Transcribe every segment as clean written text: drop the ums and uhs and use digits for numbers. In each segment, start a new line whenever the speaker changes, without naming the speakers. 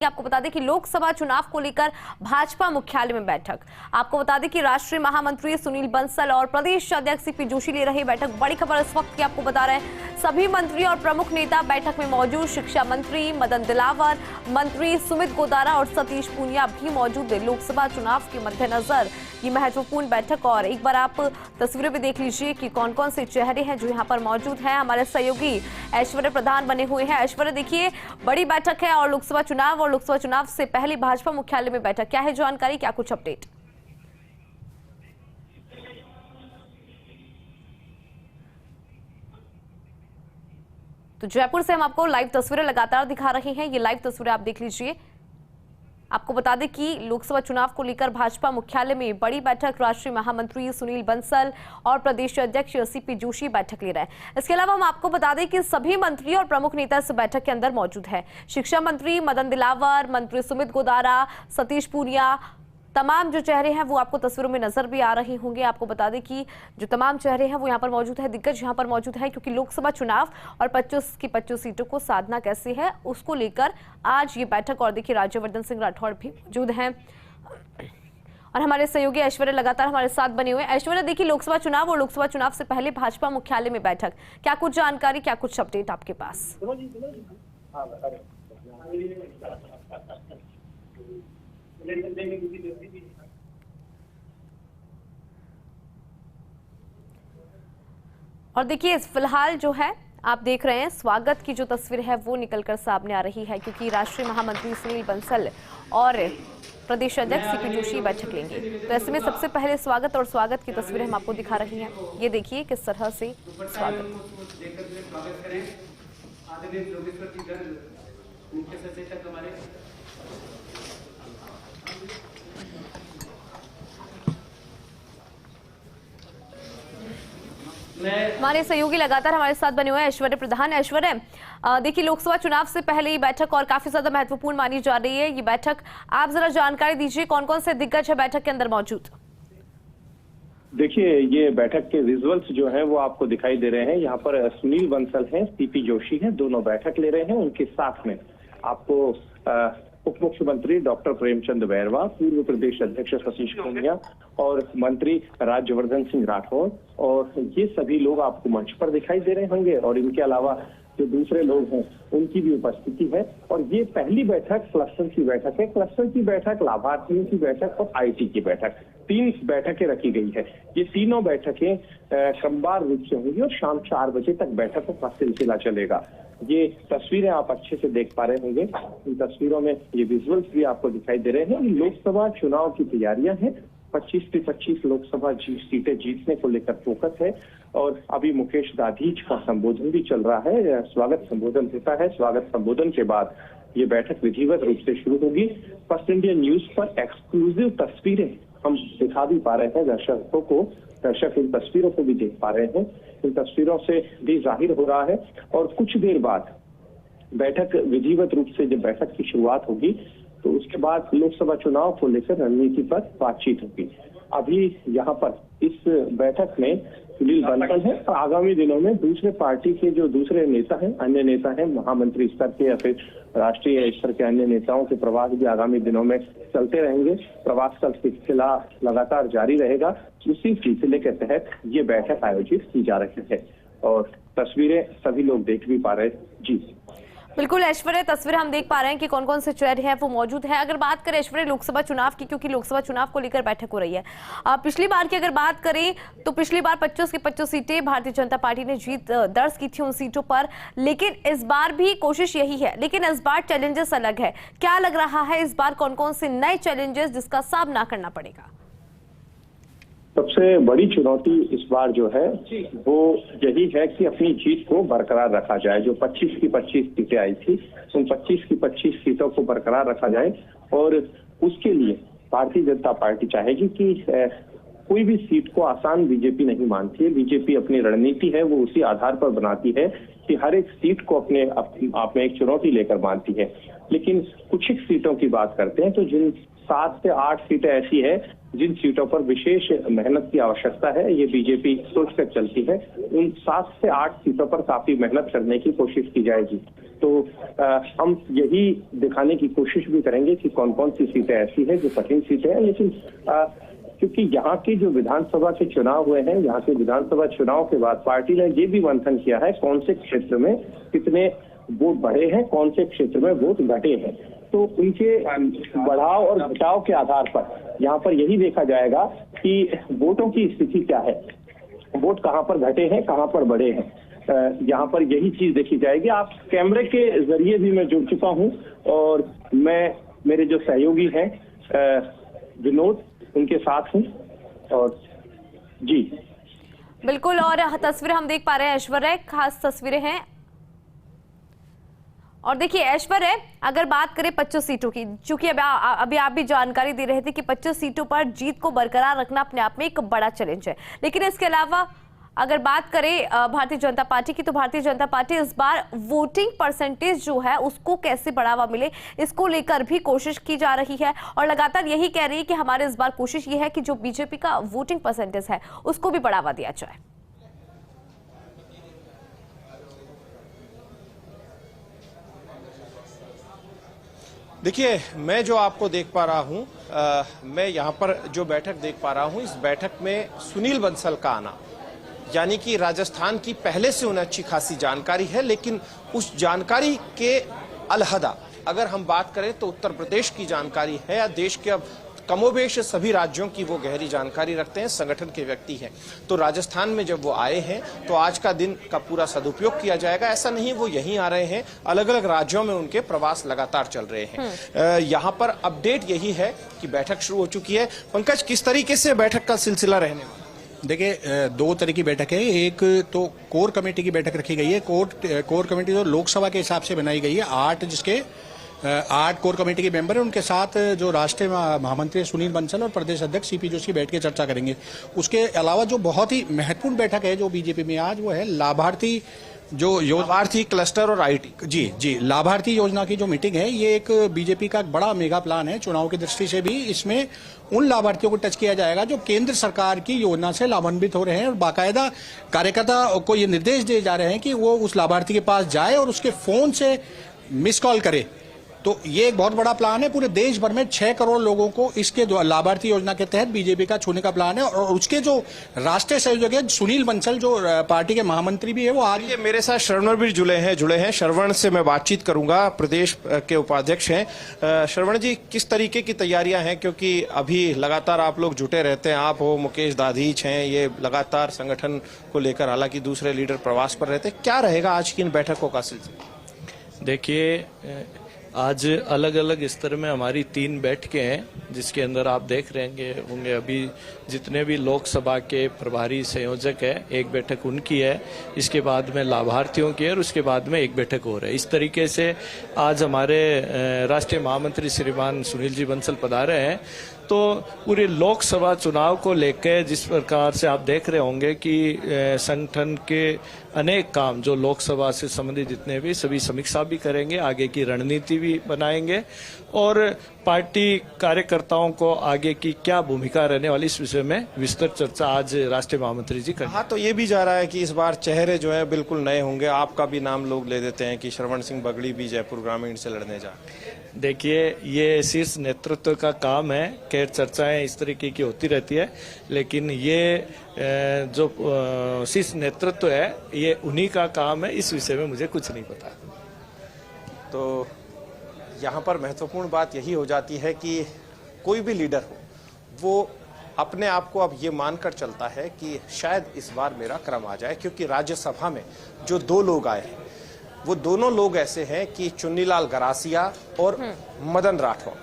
आपको बता दें कि लोकसभा चुनाव को लेकर भाजपा मुख्यालय में बैठक। आपको बता दें कि राष्ट्रीय महामंत्री सुनील बंसल और प्रदेश अध्यक्ष सीपी जोशी ले रहे बैठक। बड़ी खबर इस वक्त की आपको बता रहे हैं, सभी मंत्री और प्रमुख नेता बैठक में मौजूद। शिक्षा मंत्री मदन दिलावर, मंत्री सुमित गोदारा और सतीश पूनिया भी मौजूद है। लोकसभा चुनाव के मद्देनजर ये महत्वपूर्ण बैठक। और एक बार आप तस्वीरें भी देख लीजिए कि कौन कौन से चेहरे हैं जो यहाँ पर मौजूद हैं। हमारे सहयोगी ऐश्वर्य प्रधान बने हुए हैं। ऐश्वर्य, देखिए बड़ी बैठक है और लोकसभा चुनाव से पहले भाजपा मुख्यालय में बैठक, क्या है जानकारी, क्या कुछ अपडेट? तो जयपुर से हम आपको लाइव तस्वीरें लगातार दिखा रहे हैं। ये लाइव तस्वीरें आप देख लीजिए। आपको बता दें कि लोकसभा चुनाव को लेकर भाजपा मुख्यालय में बड़ी बैठक। राष्ट्रीय महामंत्री सुनील बंसल और प्रदेश अध्यक्ष सीपी जोशी बैठक ले रहे हैं। इसके अलावा हम आपको बता दें कि सभी मंत्री और प्रमुख नेता इस बैठक के अंदर मौजूद है। शिक्षा मंत्री मदन दिलावर, मंत्री सुमित गोदारा, सतीश पूनिया, तमाम जो चेहरे हैं वो आपको तस्वीरों में नजर भी आ रहे होंगे। आपको बता दें कि जो तमाम चेहरे हैं वो यहाँ पर मौजूद है, दिग्गज यहाँ पर मौजूद है, क्योंकि लोकसभा चुनाव और 25 की 25 सीटों को साधना कैसे है उसको लेकर आज ये बैठक। और देखिए राज्यवर्धन सिंह राठौड़ भी मौजूद हैं और हमारे सहयोगी ऐश्वर्य लगातार हमारे साथ बने हुए हैं। ऐश्वर्य, देखिए लोकसभा चुनाव और लोकसभा चुनाव से पहले भाजपा मुख्यालय में बैठक, क्या कुछ जानकारी, क्या कुछ अपडेट आपके पास? और देखिए फिलहाल जो है आप देख रहे हैं, स्वागत की जो तस्वीर है वो निकलकर सामने आ रही है, क्योंकि राष्ट्रीय महामंत्री सुनील बंसल और प्रदेश अध्यक्ष सीपी जोशी बैठक लेंगे। तो ऐसे में सबसे पहले स्वागत की तस्वीरें हम आपको दिखा रही हैं। ये देखिए किस तरह से स्वागत। हमारे सहयोगी लगातार हमारे साथ बने हुए हैं। ऐश्वर्य प्रधान, ऐश्वर्य देखिए लोकसभा चुनाव से पहले ये बैठक और काफी ज्यादा महत्वपूर्ण मानी जा रही है ये बैठक, आप जरा जानकारी दीजिए कौन कौन से दिग्गज है बैठक के अंदर मौजूद?
देखिए ये बैठक के विजुअल्स जो हैं वो आपको दिखाई दे रहे हैं। यहाँ पर सुनील बंसल हैं, सीपी जोशी हैं, दोनों बैठक ले रहे हैं। उनके साथ में आपको उप मुख्यमंत्री डॉक्टर प्रेमचंद बैरवा, पूर्व प्रदेश अध्यक्ष सतीश पूनिया और मंत्री राज्यवर्धन सिंह राठौड़, और ये सभी लोग आपको मंच पर दिखाई दे रहे होंगे। और इनके अलावा जो दूसरे लोग हैं उनकी भी उपस्थिति है। और ये पहली बैठक क्लस्टर की बैठक है। क्लस्टर की बैठक, लाभार्थियों की बैठक और IT की बैठक, 3 बैठकें रखी गई है। ये तीनों बैठकें क्रमवार रूप से होंगी और शाम 4 बजे तक बैठकों का सिलसिला चलेगा। ये तस्वीरें आप अच्छे से देख पा रहे होंगे। इन तस्वीरों में ये विजुअल्स भी आपको दिखाई दे रहे हैं। लोकसभा चुनाव की तैयारियां हैं। 25 से 25 लोकसभा सीटें जीतने को लेकर फोकस है। और अभी मुकेश दाधीच का संबोधन भी चल रहा है, स्वागत संबोधन होता है। स्वागत संबोधन के बाद ये बैठक विधिवत रूप से शुरू होगी। फर्स्ट इंडिया न्यूज पर एक्सक्लूसिव तस्वीरें हम दिखा भी पा रहे हैं दर्शकों को। दर्शक इन तस्वीरों को भी देख पा रहे हैं। इन तस्वीरों से भी जाहिर हो रहा है। और कुछ देर बाद बैठक विधिवत रूप से जब बैठक की शुरुआत होगी तो उसके बाद लोकसभा चुनाव को लेकर रणनीति पर बातचीत होगी। अभी यहाँ पर इस बैठक में सुनील बंसल है और आगामी दिनों में दूसरे पार्टी के जो दूसरे नेता हैं, अन्य नेता हैं, महामंत्री स्तर के या फिर राष्ट्रीय स्तर के अन्य नेताओं के प्रवास भी आगामी दिनों में चलते रहेंगे। प्रवास का सिलसिला लगातार जारी रहेगा। उसी सिलसिले के तहत ये बैठक आयोजित की जा रही है और तस्वीरें सभी लोग देख भी पा रहे हैं। जी
बिल्कुल ऐश्वर्य, तस्वीर हम देख पा रहे हैं कि कौन कौन से चेहरे हैं वो मौजूद है। अगर बात करें ऐश्वर्य लोकसभा चुनाव की, क्योंकि लोकसभा चुनाव को लेकर बैठक हो रही है, पिछली बार की अगर बात करें तो पिछली बार 25 की 25 सीटें भारतीय जनता पार्टी ने जीत दर्ज की थी उन सीटों पर, लेकिन इस बार भी कोशिश यही है, लेकिन इस बार चैलेंजेस अलग है। क्या लग रहा है इस बार कौन कौन से नए चैलेंजेस जिसका सामना करना पड़ेगा?
सबसे बड़ी चुनौती इस बार जो है वो यही है कि अपनी जीत को बरकरार रखा जाए। जो 25 की 25 सीटें आई थी उन 25 की 25 सीटों को बरकरार रखा जाए। और उसके लिए भारतीय जनता पार्टी चाहेगी कि कोई भी सीट को आसान बीजेपी नहीं मानती है। बीजेपी अपनी रणनीति है वो उसी आधार पर बनाती है कि हर एक सीट को अपने आप में एक चुनौती लेकर मानती है। लेकिन कुछ एक सीटों की बात करते हैं तो जिन 7 से 8 सीटें ऐसी है जिन सीटों पर विशेष मेहनत की आवश्यकता है, ये बीजेपी सोचकर चलती है। उन 7 से 8 सीटों पर काफी मेहनत करने की कोशिश की जाएगी। तो हम यही दिखाने की कोशिश भी करेंगे कि कौन कौन सी सीटें ऐसी हैं जो कठिन सीटें हैं, लेकिन क्योंकि यहाँ के जो विधानसभा के चुनाव हुए हैं, यहाँ के विधानसभा चुनाव के बाद पार्टी ने ये भी मंथन किया है कौन से क्षेत्र में कितने वोट बढ़े हैं, कौन से क्षेत्र में वोट घटे हैं। तो उनके बढ़ाव और घटाव के आधार पर यहाँ पर यही देखा जाएगा कि वोटों की स्थिति क्या है, वोट कहाँ पर घटे हैं, कहाँ पर बढ़े हैं। यहाँ पर यही चीज देखी जाएगी। आप कैमरे के जरिए भी मैं जुड़ चुका हूँ और मैं मेरे जो सहयोगी हैं विनोद उनके साथ हूँ और जी
बिल्कुल। और तस्वीरें हम देख पा रहे हैं ऐश्वर्या, खास तस्वीरें हैं। और देखिए ऐश्वर्या, अगर बात करें 25 सीटों की, चूंकि अभी आप भी जानकारी दे रहे थे कि 25 सीटों पर जीत को बरकरार रखना अपने आप में एक बड़ा चैलेंज है, लेकिन इसके अलावा अगर बात करें भारतीय जनता पार्टी की, तो भारतीय जनता पार्टी इस बार वोटिंग परसेंटेज जो है उसको कैसे बढ़ावा मिले, इसको लेकर भी कोशिश की जा रही है और लगातार यही कह रही है कि हमारे इस बार कोशिश ये है कि जो बीजेपी का वोटिंग परसेंटेज है उसको भी बढ़ावा दिया जाए।
देखिए, मैं जो आपको देख पा रहा हूं, मैं यहां पर जो बैठक देख पा रहा हूं, इस बैठक में सुनील बंसल का आना, यानी कि राजस्थान की पहले से उन्हें अच्छी खासी जानकारी है, लेकिन उस जानकारी के अलहदा अगर हम बात करें तो उत्तर प्रदेश की जानकारी है या देश के अब कमोबेश सभी राज्यों की वो गहरी जानकारी रखते हैं, संगठन के व्यक्ति हैं। तो राजस्थान में जब वो आए हैं तो आज का दिन का पूरा सदुपयोग किया जाएगा। ऐसा नहीं वो यहीं आ रहे हैं, अलग अलग राज्यों में उनके प्रवास लगातार चल रहे हैं। यहाँ पर अपडेट यही है कि बैठक शुरू हो चुकी है। पंकज, किस तरीके से बैठक का सिलसिला रहने वाला?
देखिए, दो तरह की बैठक है। एक तो कोर कमेटी की बैठक रखी गई है। कोर कमेटी जो लोकसभा के हिसाब से बनाई गई है, 8 कोर कमेटी के मेंबर हैं। उनके साथ जो राष्ट्रीय महामंत्री सुनील बंसल और प्रदेश अध्यक्ष सीपी जोशी बैठ के चर्चा करेंगे। उसके अलावा जो बहुत ही महत्वपूर्ण बैठक है जो बीजेपी में आज, वो है लाभार्थी
क्लस्टर और आईटी।
जी, लाभार्थी योजना की जो मीटिंग है, ये एक बीजेपी का बड़ा मेगा प्लान है चुनाव की दृष्टि से भी। इसमें उन लाभार्थियों को टच किया जाएगा जो केंद्र सरकार की योजना से लाभान्वित हो रहे हैं और बाकायदा कार्यकर्ता को ये निर्देश दिए जा रहे हैं कि वो उस लाभार्थी के पास जाए और उसके फोन से मिस कॉल करे। तो ये एक बहुत बड़ा प्लान है। पूरे देश भर में 6 करोड़ लोगों को इसके लाभार्थी योजना के तहत बीजेपी का छूने का प्लान है। और उसके जो राष्ट्रीय सहयोगी है सुनील बंसल, जो पार्टी के महामंत्री भी है, वो आज
ये मेरे साथ श्रवण भी जुड़े हैं। श्रवण से मैं बातचीत करूंगा, प्रदेश के उपाध्यक्ष हैं। श्रवण जी, किस तरीके की तैयारियां हैं, क्योंकि अभी लगातार आप लोग जुटे रहते हैं, आप हो, मुकेश दाधीच हैं, ये लगातार संगठन को लेकर, हालांकि दूसरे लीडर प्रवास पर रहते हैं, क्या रहेगा आज की इन बैठकों का सिलसिला?
देखिए, आज अलग अलग स्तर में हमारी 3 बैठकें हैं, जिसके अंदर आप देख रहे होंगे अभी जितने भी लोकसभा के प्रभारी संयोजक है, एक बैठक उनकी है, इसके बाद में लाभार्थियों की है और उसके बाद में एक बैठक और है। इस तरीके से आज हमारे राष्ट्रीय महामंत्री श्रीमान सुनील जी बंसल पधारे हैं। तो पूरे लोकसभा चुनाव को लेकर जिस प्रकार से आप देख रहे होंगे कि संगठन के अनेक काम जो लोकसभा से संबंधित जितने भी सभी समीक्षा भी करेंगे, आगे की रणनीति भी बनाएंगे और पार्टी कार्यकर्ताओं को आगे की क्या भूमिका रहने वाली इस विषय में विस्तृत चर्चा आज राष्ट्रीय महामंत्री जी करेंगे।
हाँ, तो ये भी जा रहा है कि इस बार चेहरे जो है बिल्कुल नए होंगे। आपका भी नाम लोग ले देते हैं कि श्रवण सिंह बगड़ी भी जयपुर ग्रामीण से लड़ने जा।
देखिए, ये शीर्ष नेतृत्व का काम है, खैर चर्चाएं इस तरीके की होती रहती है, लेकिन ये जो शीर्ष नेतृत्व है ये उन्हीं का काम है, इस विषय में मुझे कुछ नहीं पता।
तो यहाँ पर महत्वपूर्ण बात यही हो जाती है कि कोई भी लीडर हो, वो अपने आप को अब ये मानकर चलता है कि शायद इस बार मेरा क्रम आ जाए, क्योंकि राज्यसभा में जो 2 लोग आए हैं वो दोनों लोग ऐसे हैं कि चुन्नीलाल गरासिया और मदन राठौर,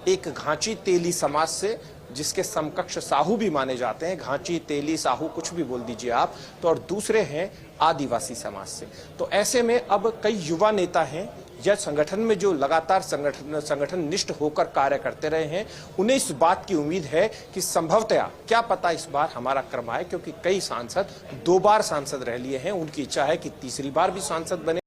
एक घांची तेली समाज से जिसके समकक्ष साहू भी माने जाते हैं, घांची तेली साहू कुछ भी बोल दीजिए आप, तो और दूसरे हैं आदिवासी समाज से। तो ऐसे में अब कई युवा नेता हैं या संगठन में जो लगातार संगठन निष्ठ होकर कार्य करते रहे हैं, उन्हें इस बात की उम्मीद है कि संभवतया क्या पता इस बार हमारा क्रम आए, क्योंकि कई सांसद 2 बार सांसद रह लिए हैं, उनकी इच्छा है कि तीसरी बार भी सांसद बने।